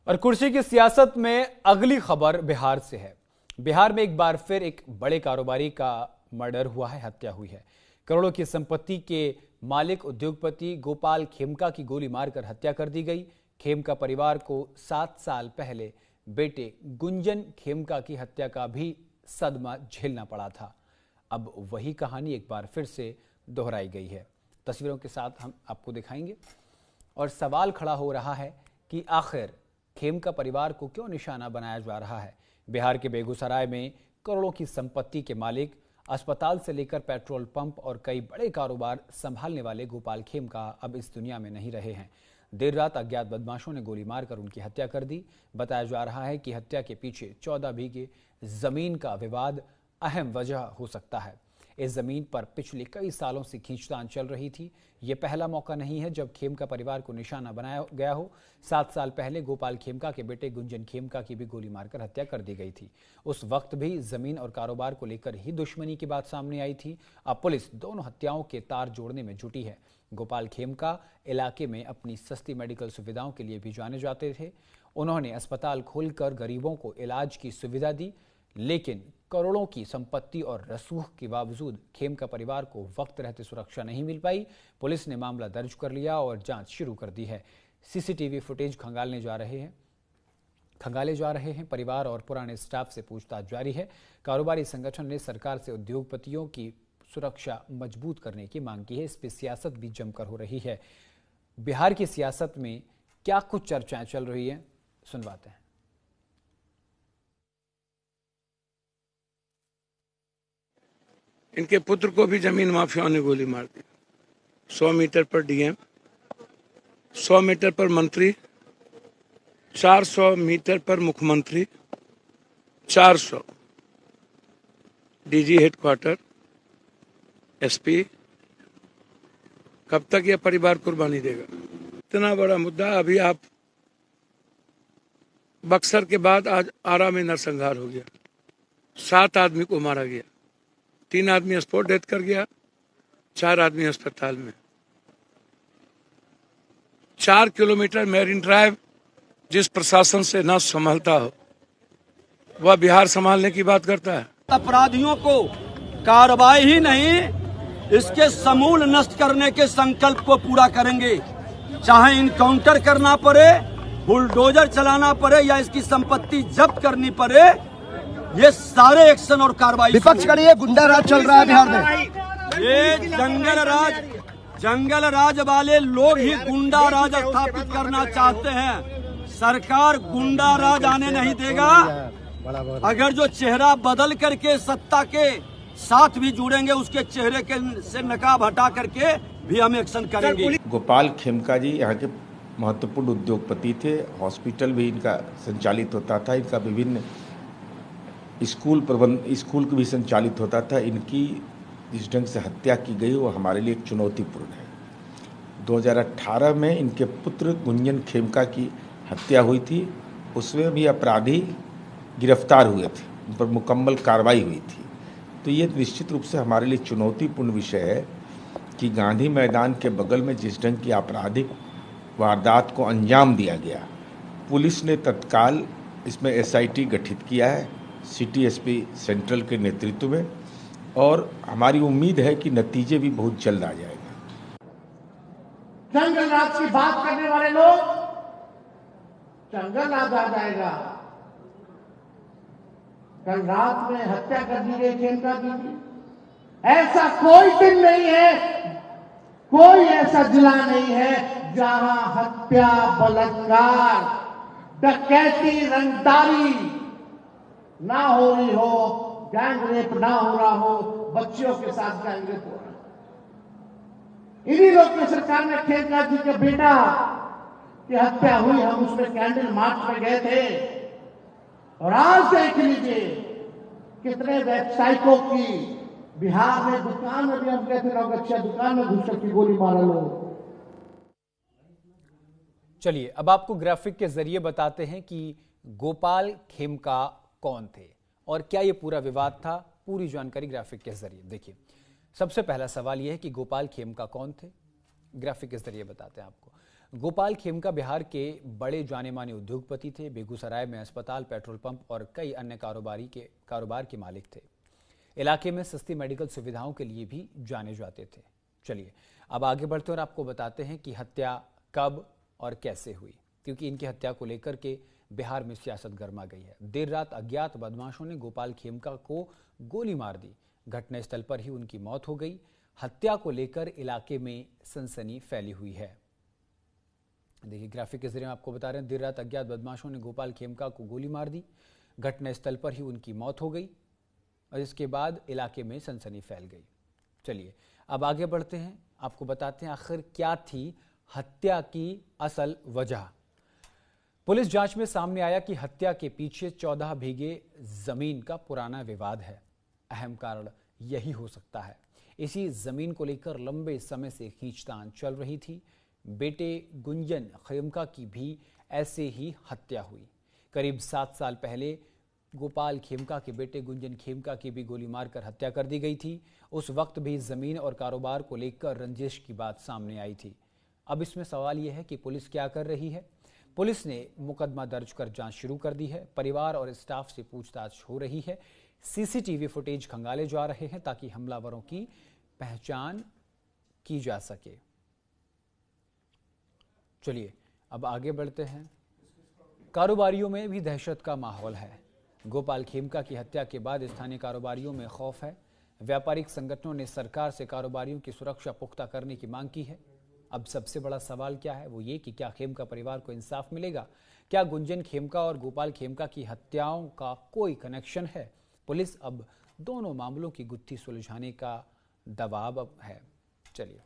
और कुर्सी की सियासत में अगली खबर बिहार से है। बिहार में एक बार फिर एक बड़े कारोबारी का मर्डर हुआ है, हत्या हुई है। करोड़ों की संपत्ति के मालिक उद्योगपति गोपाल खेमका की गोली मारकर हत्या कर दी गई। खेमका परिवार को 7 साल पहले बेटे गुंजन खेमका की हत्या का भी सदमा झेलना पड़ा था। अब वही कहानी एक बार फिर से दोहराई गई है। तस्वीरों के साथ हम आपको दिखाएंगे और सवाल खड़ा हो रहा है कि आखिर खेमका परिवार को क्यों निशाना बनाया जा रहा है। बिहार के बेगूसराय में करोड़ों की संपत्ति के मालिक, अस्पताल से लेकर पेट्रोल पंप और कई बड़े कारोबार संभालने वाले गोपाल खेमका अब इस दुनिया में नहीं रहे हैं। देर रात अज्ञात बदमाशों ने गोली मारकर उनकी हत्या कर दी। बताया जा रहा है कि हत्या के पीछे 14 बीघे जमीन का विवाद अहम वजह हो सकता है। इस जमीन पर पिछले कई सालों से खींचतान चल रही थी। ये पहला मौका नहीं है जब खेमका परिवार को निशाना बनाया गया हो। 7 साल पहले गोपाल खेमका के बेटे गुंजन खेमका की भी गोली मारकर हत्या कर दी गई थी। उस वक्त भी जमीन और कारोबार को लेकर ही दुश्मनी की बात सामने आई थी। अब पुलिस दोनों हत्याओं के तार जोड़ने में जुटी है। गोपाल खेमका इलाके में अपनी सस्ती मेडिकल सुविधाओं के लिए भी जाने जाते थे। उन्होंने अस्पताल खोलकर गरीबों को इलाज की सुविधा दी, लेकिन करोड़ों की संपत्ति और रसूख के बावजूद खेमका परिवार को वक्त रहते सुरक्षा नहीं मिल पाई। पुलिस ने मामला दर्ज कर लिया और जांच शुरू कर दी है। सीसीटीवी फुटेज खंगाले जा रहे हैं। परिवार और पुराने स्टाफ से पूछताछ जारी है। कारोबारी संगठन ने सरकार से उद्योगपतियों की सुरक्षा मजबूत करने की मांग की है। इस पर सियासत भी जमकर हो रही है। बिहार की सियासत में क्या कुछ चर्चाएं चल रही है, सुनवाते हैं। इनके पुत्र को भी जमीन माफियाओं ने गोली मार दी। 100 मीटर पर डीएम, 100 मीटर पर मंत्री, 400 मीटर पर मुख्यमंत्री, 400 डीजी हेडक्वार्टर, एसपी। कब तक यह परिवार कुर्बानी देगा? इतना बड़ा मुद्दा। अभी आप बक्सर के बाद आज आरा में नरसंहार हो गया। 7 आदमी को मारा गया। 3 आदमी स्पॉट डेथ कर गया, 4 आदमी अस्पताल में। 4 किलोमीटर मैरीन ड्राइव जिस प्रशासन से ना संभालता हो, वह बिहार संभालने की बात करता है। अपराधियों को कार्रवाई ही नहीं, इसके समूल नष्ट करने के संकल्प को पूरा करेंगे। चाहे इनकाउंटर करना पड़े, बुलडोजर चलाना पड़े या इसकी संपत्ति जब्त करनी पड़े, ये सारे एक्शन और कार्रवाई। विपक्ष का ये गुंडा राज चल रहा है बिहार में। ये जंगल राज वाले लोग ही गुंडा राज स्थापित करना चाहते हैं। सरकार गुंडा राज आने नहीं देगा। अगर जो चेहरा बदल करके सत्ता के साथ भी जुड़ेंगे, उसके चेहरे के से नकाब हटा करके भी हम एक्शन करेंगे। गोपाल खेमका जी यहाँ के महत्वपूर्ण उद्योगपति थे। हॉस्पिटल भी इनका संचालित होता था। इनका विभिन्न स्कूल को भी संचालित होता था। इनकी जिस ढंग से हत्या की गई वो हमारे लिए एक चुनौतीपूर्ण है। 2018 में इनके पुत्र गुंजन खेमका की हत्या हुई थी। उसमें भी अपराधी गिरफ्तार हुए थे, उन पर मुकम्मल कार्रवाई हुई थी। तो ये निश्चित रूप से हमारे लिए चुनौतीपूर्ण विषय है कि गांधी मैदान के बगल में जिस ढंग की आपराधिक वारदात को अंजाम दिया गया, पुलिस ने तत्काल इसमें एसआईटी गठित किया है सिटी एसपी सेंट्रल के नेतृत्व में, और हमारी उम्मीद है कि नतीजे भी बहुत जल्द आ जाएगा। जंगल राज की बात करने वाले लोग, जंगल राज आ जाएगा। कल रात में हत्या कर दी गई खेमका की। ऐसा कोई दिन नहीं है, कोई ऐसा जिला नहीं है जहां हत्या, बलात्कार, डकैती, रंगदारी ना हो रही हो, गैंग रेप ना हो रहा हो, बच्चियों के साथ गैंग रेप हो रहा है। इन्हीं लोग की सरकार ने खेमका जी के बेटा की हत्या हुई, हम उसमें कैंडल मार्च में गए थे। और आज देख लीजिए कितने वेबसाइटों की बिहार में दुकान में भी हम गए थे, नौगछिया दुकान में घुस की गोली मारा लोग। चलिए अब आपको ग्राफिक के जरिए बताते हैं कि गोपाल खेमका कौन थे और क्या ये पूरा विवाद था। पूरी जानकारी ग्राफिक के जरिए देखिए। सबसे पहला सवाल यह है कि गोपाल खेमका कौन थे। ग्राफिक के जरिए बताते हैं आपको। गोपाल खेमका बिहार के बड़े जाने माने उद्योगपति थे। बेगूसराय में अस्पताल, पेट्रोल पंप और कई अन्य कारोबार के मालिक थे। इलाके में सस्ती मेडिकल सुविधाओं के लिए भी जाने जाते थे। चलिए अब आगे बढ़ते और आपको बताते हैं कि हत्या कब और कैसे हुई, क्योंकि इनकी हत्या को लेकर के बिहार में सियासत गर्मा गई है। देर रात अज्ञात बदमाशों ने गोपाल खेमका को गोली मार दी। घटनास्थल पर ही उनकी मौत हो गई। हत्या को लेकर इलाके में सनसनी फैली हुई है। देखिए ग्राफिक के जरिए आपको बता रहे हैं, देर रात अज्ञात बदमाशों ने गोपाल खेमका को गोली मार दी। घटनास्थल पर ही उनकी मौत हो गई और इसके बाद इलाके में सनसनी फैल गई। चलिए अब आगे बढ़ते हैं, आपको बताते हैं आखिर क्या थी हत्या की असल वजह। पुलिस जांच में सामने आया कि हत्या के पीछे 14 बीघे जमीन का पुराना विवाद है। अहम कारण यही हो सकता है। इसी जमीन को लेकर लंबे समय से खींचतान चल रही थी। बेटे गुंजन खेमका की भी ऐसे ही हत्या हुई। करीब 7 साल पहले गोपाल खेमका के बेटे गुंजन खेमका की भी गोली मारकर हत्या कर दी गई थी। उस वक्त भी जमीन और कारोबार को लेकर रंजिश की बात सामने आई थी। अब इसमें सवाल यह है कि पुलिस क्या कर रही है। पुलिस ने मुकदमा दर्ज कर जांच शुरू कर दी है। परिवार और स्टाफ से पूछताछ हो रही है। सीसीटीवी फुटेज खंगाले जा रहे हैं ताकि हमलावरों की पहचान की जा सके। चलिए अब आगे बढ़ते हैं। कारोबारियों में भी दहशत का माहौल है। गोपाल खेमका की हत्या के बाद स्थानीय कारोबारियों में खौफ है। व्यापारिक संगठनों ने सरकार से कारोबारियों की सुरक्षा पुख्ता करने की मांग की है। अब सबसे बड़ा सवाल क्या है, वो ये कि क्या खेमका परिवार को इंसाफ मिलेगा। क्या गुंजन खेमका और गोपाल खेमका की हत्याओं का कोई कनेक्शन है। पुलिस अब दोनों मामलों की गुत्थी सुलझाने का दबाव है। चलिए